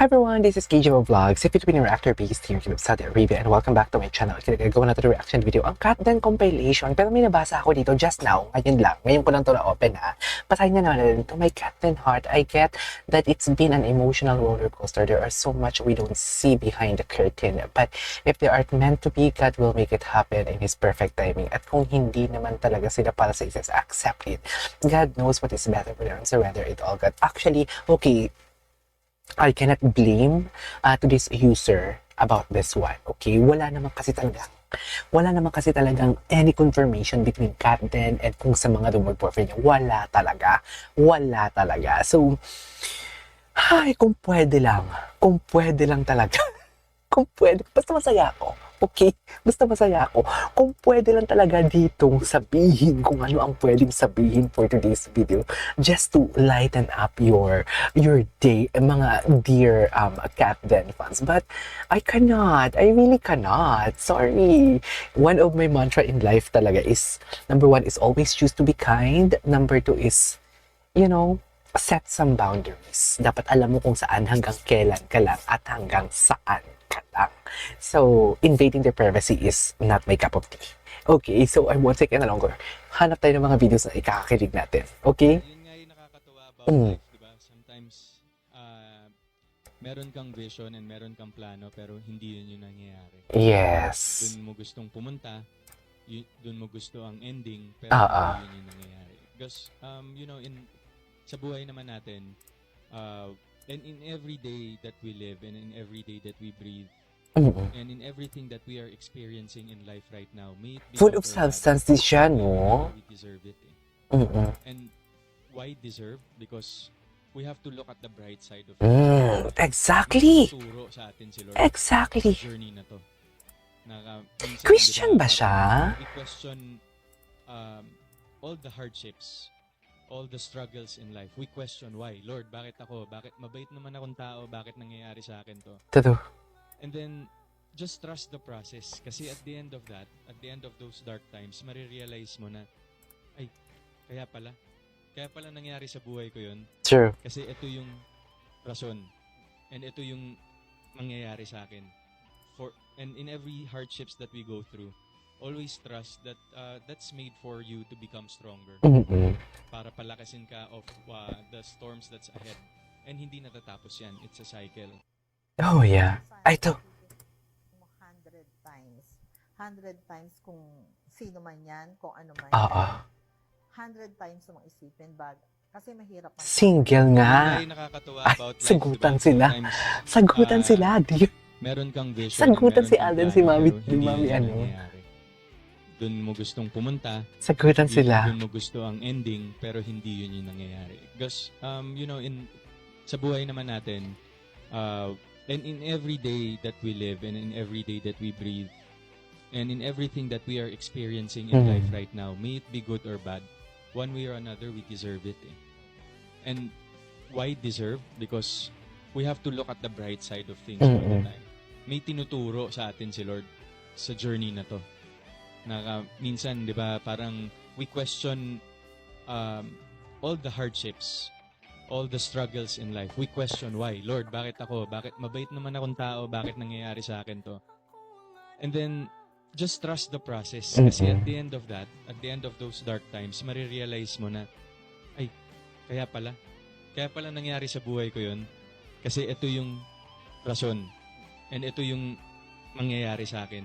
everyone, this is KJ Vlogs, a Filipino reactor based here in Saudi Arabia, and welcome back to my channel. Kinagagawa natin reaction video ang Katden compilation, pero may nabasa ako dito just now, ngayon ko lang to na-open ha. Basahin na natin to my Katden heart. I get that it's been an emotional roller coaster. There are so much we don't see behind the curtain, but if they aren't meant to be, God will make it happen in His perfect timing. At kung hindi naman talaga sila para sa isa, accept it. God knows what is better for them, surrender it all. God, actually, okay, I cannot blame to this user about this one. Okay, wala naman kasi talagang any confirmation between Katden and kung sa mga rumor boyfriend niya. Wala talaga. So, kung pwede lang talaga. Kung pwede, basta masaya ako. Okay? Basta masaya ako. Kung pwede lang talaga ditong sabihin kung ano ang pwedeng sabihin for today's video just to lighten up your day, mga dear Katden fans. But I really cannot. Sorry. One of my mantra in life talaga is, number 1 is always choose to be kind. Number 2 is, set some boundaries. Dapat alam mo kung saan hanggang kailan ka lang at hanggang saan ka lang. So, invading their privacy is not my cup of tea. Okay, so I won't take any longer. Hanap tayo ng mga videos na ikakakilig natin. Okay? Yun nga yung nakakatuwa about life, diba? Sometimes, meron kang vision and meron kang plano pero hindi yun yung nangyayari. Yes. Doon mo gustong pumunta, doon mo gusto ang ending pero hindi yun yung nangyayari. Because, sa buhay naman natin, and in every day that we live and in every day that we breathe, and in everything that we are experiencing in life right now, may it be Full of substance din siya, no? We deserve it. And why deserve? Because we have to look at the bright side of it. Exactly. Turo sa atin si Lord. Exactly. Sa journey na to. Minsan, Christian diba, ba siya? We question all the hardships, all the struggles in life. We question why. Lord, bakit ako? Bakit mabait naman akong tao? Bakit nangyayari sa akin to? Totoo. And then, just trust the process. Kasi at the end of that, at the end of those dark times, marirealize mo na, ay, kaya pala nangyari sa buhay ko yun. True. Kasi ito yung rason. And ito yung mangyayari sa akin. And in every hardships that we go through, always trust that that's made for you to become stronger. Para palakasin ka of the storms that's ahead. And hindi natatapos yan. It's a cycle. Oh, yeah. Ay, ito. 100 times. 100 times kung sino man yan, kung ano man. 100 times mong isipin kasi mahirap man. Single nga. Ay, nakakatuwa Ay, about life, sagutan diba? sila. Sometimes, Sagutan sila. meron kang vision. Sagutan si meron kang Alden, si plano, Mami, pero si hindi Mami, yun ano. nangyayari. Doon mo gustong pumunta. Sagutan sila. Doon mo gusto ang ending, pero hindi yun yung nangyayari. Because, sa buhay naman natin, and in every day that we live, and in every day that we breathe, and in everything that we are experiencing in life right now, may it be good or bad, one way or another, we deserve it. And why deserve? Because we have to look at the bright side of things all the time. May tinuturo sa atin si Lord sa journey na to. Minsan, di ba, parang we question all the hardships, all the struggles in life. We question why. Lord, bakit ako? Bakit mabait naman akong tao? Bakit nangyayari sa akin to? And then, just trust the process. Kasi at the end of that, at the end of those dark times, marirealize mo na, ay, kaya pala nangyari sa buhay ko yun. Kasi ito yung rason. And ito yung mangyayari sa akin.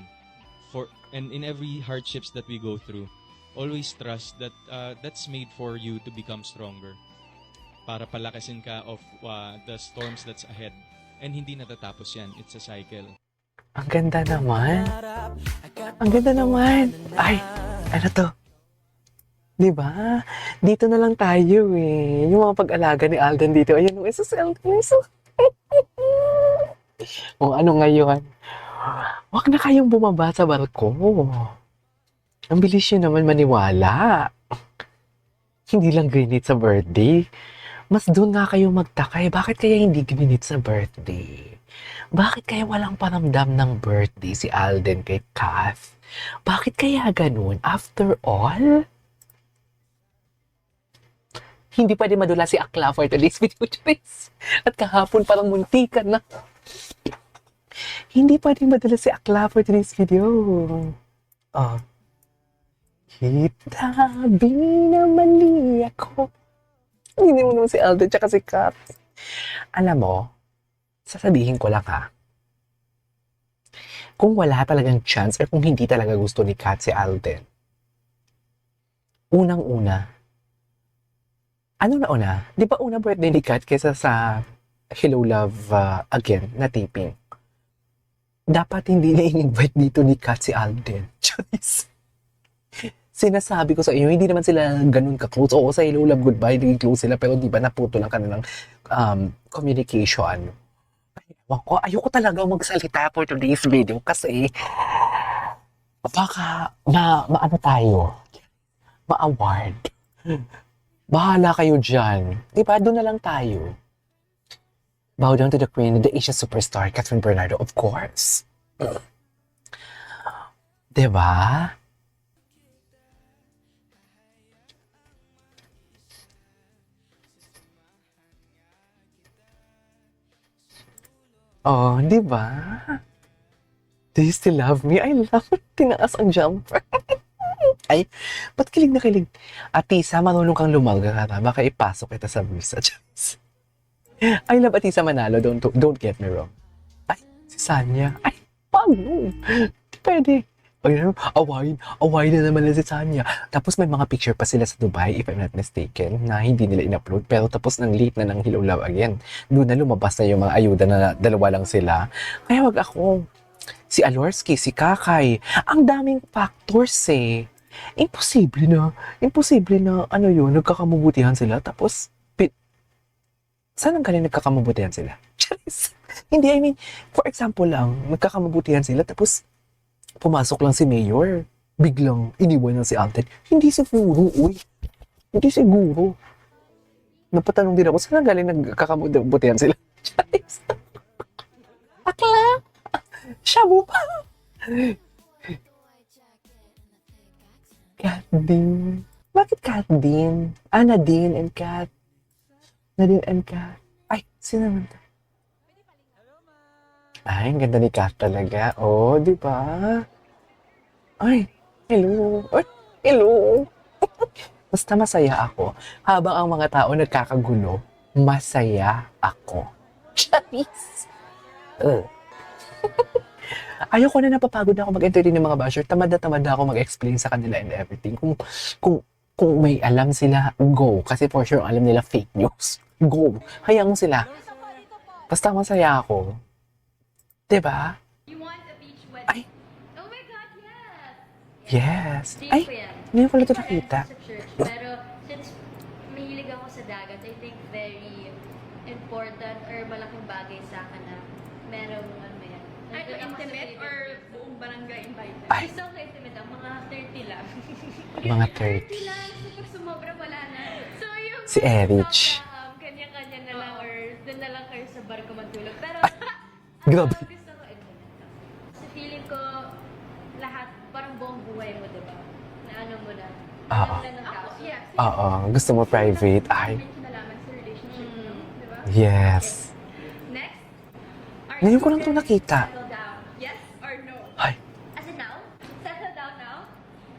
And in every hardships that we go through, always trust that that's made for you to become stronger. Para palakasin ka of the storms that's ahead. And hindi natatapos yan. It's a cycle. Ang ganda naman. Ang ganda naman. Ay, ano to? Diba? Dito na lang tayo eh. Yung mga pag-alaga ni Alden dito. Ayan, isa si Alden. Kung ano ngayon. Huwag na kayong bumaba sa barko. Ang bilis yun naman maniwala. Hindi lang grinit sa birthday. Mas doon nga kayo magtakay. Bakit kaya hindi grinit sa birthday? Bakit kaya walang paramdam ng birthday si Alden kay Kath? Bakit kaya ganun? After all, Hindi pwede madula si Akla for today's video, Charis. At kahapon parang muntikan na. Hindi pwede madula si Akla for today's video. Oh. Kitabi na mali ako. Hindi mo naman si Alden tsaka si Kat. Alam mo, sasabihin ko lang ha. Kung wala talagang chance or kung hindi talaga gusto ni Kat si Alden, unang-una, ano na una? Di ba una birthday ni Kat kesa sa Hello Love Again na taping? Dapat hindi na in-invite dito ni Kat si Alden. Charis. Sinasabi ko sa inyo, hindi naman sila ganun ka-close. Oo, sa Hello Love Goodbye, naging close sila, pero di ba naputo lang kanilang communication. Ayoko talaga magsalita for today's video kasi baka maano tayo, ma-award. Bahala kayo dyan. Diba? Doon na lang tayo. Bow down to the queen, the Asian superstar, Catherine Bernardo, of course. Diba? Oh, diba? Do you still love me? I love it. Tinaas ang jumper. Ay, ba't kilig na kilig? Atisa, marunong kang lumalga ka. Baka ipasok kita sa bulsa. I love Atisa Manalo. Don't get me wrong. Ay, si Sanya. Ay, paano? Di pwede. Ay, awayin na naman na si Sanya. Tapos may mga picture pa sila sa Dubai, if I'm not mistaken, na hindi nila in-upload. Pero tapos nang late na ng Hello Love Again. Doon na lumabas na yung mga ayuda na dalawa lang sila. Kaya wag ako. Si Alorski, si Kakay. Ang daming factors eh. Imposible na, ano yun, nagkakamabutihan sila, tapos, saan ang galing nagkakamabutihan sila? Charis. Hindi, I mean, for example lang, nagkakamabutihan sila, tapos, pumasok lang si Mayor, biglang iniwan lang si Alden. Hindi siguro, uy. Hindi siguro. Napatanong din ako, saan ang galing nagkakamabutihan sila? Charis. Akla. Shabu pa. Kat Din. Bakit Kat Din? Nadine and Kat. Nadine and Kat. Ay, sino naman to? Ay, ang ganda ni Kat talaga. Oh, di ba? Ay, hello. Ay, hello. Basta masaya ako. Habang ang mga tao nagkakagulo, masaya ako. Charis. Ayoko na, napapagod na ako mag-entertain ng mga basher. Tamad na ako mag-explain sa kanila and everything. Kung may alam sila, go. Kasi for sure, alam nila fake news. Go. Hayaan mo sila. Basta masaya ako. Diba? You want a beach wedding? Ay. Oh my God, yes! Yes. Dream Ay, ko yan. ngayon ko lang ito Hindi pa nakita. rin sa church, pero since mahilig ako sa dagat, I think very important or malaking bagay sa akin na merong ano ba yan? Ay, Nandun ako sa intimate or Philippines. buong barangay invited? Ay. Gusto ko intimate ang mga 30 lang. Mga 30 lang, super sumobra wala na. So yung Si Erich. kanya-kanya na lang or doon na lang kayo sa bar ko matulog. Pero Grabe. gusto ko intimate. Kasi feeling ko lahat, parang buong buhay mo, diba? Na ano mo na. Oo. Alam na ng tao. Yes. Oo, gusto mo private. Ay, May kinalaman sa relationship Mm. mo, di ba? yes. Next, Are Ngayon you ko lang ito ready to nakita. settle down? Yes or no? Ay, as in now, settle down now.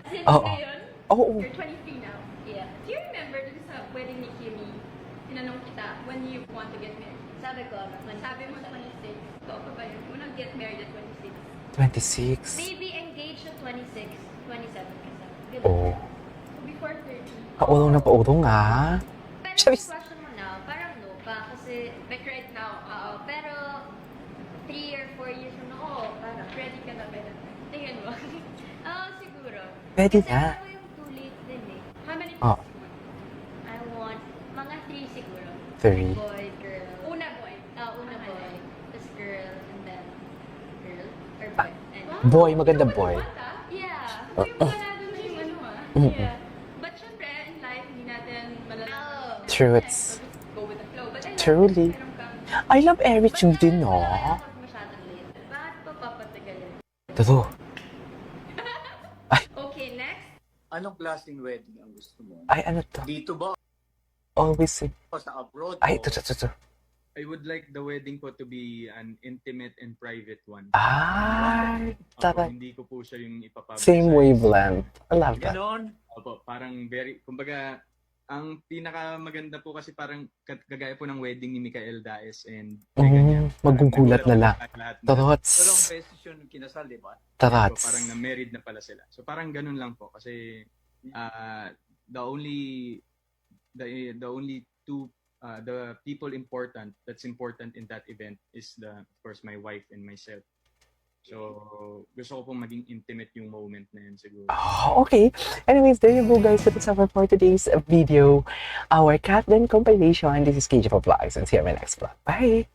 As in Oo. ngayon, oo. You're 23 now. yeah. Do you remember dun sa wedding ni Kimi, tinanong kita when you want to get married? Sabi ko, Sabi mo 26. Ito pa ba yun? Unang get married at 26. 26. maybe engaged at 26, 27 kasi. Ganun. Oh. So before 30. Paurong na paurong ah. Pero Charis. kung question mo now, parang no pa. Kasi, Like right now, pero 3 or 4 years from now, parang ready ka na ba na? tingin mo. Siguro. Pwede Kasi na. ako yung too late din eh. How many Oh. kids do you want? I want mga 3 siguro. 3. Boy, girl. Una boy. Una Ano boy. yun? Tapos girl, and then girl. Or boy. And, Boy, maganda boy. yeah. Yung wala dun na yung ano Mm-mm. Yeah. But syempre, in life, hindi natin malalaman. Oh. Truths. So just go with the flow. But I love Truly. meron kang- I love Erich yung din, no? Wala ako masyadong late. Bakit pa papatagalin? Totoo. Okay, next. Anong klaseng wedding ang gusto mo? Ay, ano to? Dito ba always say, Sa abroad. ay, o- ito. I would like the wedding ko to be an intimate and private one. Ay, Opo, tara. hindi ko po siya yung ipapublicize. Same wavelength. I love that. Ganon. Opo, parang very, kumbaga, ang pinakamaganda po kasi parang kagaya po ng wedding ni Mikael Daes and Magugulat na lang. Lahat na. Pero ang Trots. beses yun kinasal, di ba? So, Trots. parang na-married na pala sila. So parang ganun lang po kasi the only two the people that's important in that event is of course my wife and myself. So gusto ko pong maging intimate yung moment na yun siguro. Oh, okay. Anyways, there you go, guys. That's our for today's video. Our Cat Den compilation. This is KJ for Vlogs, and see you in my next vlog. Bye!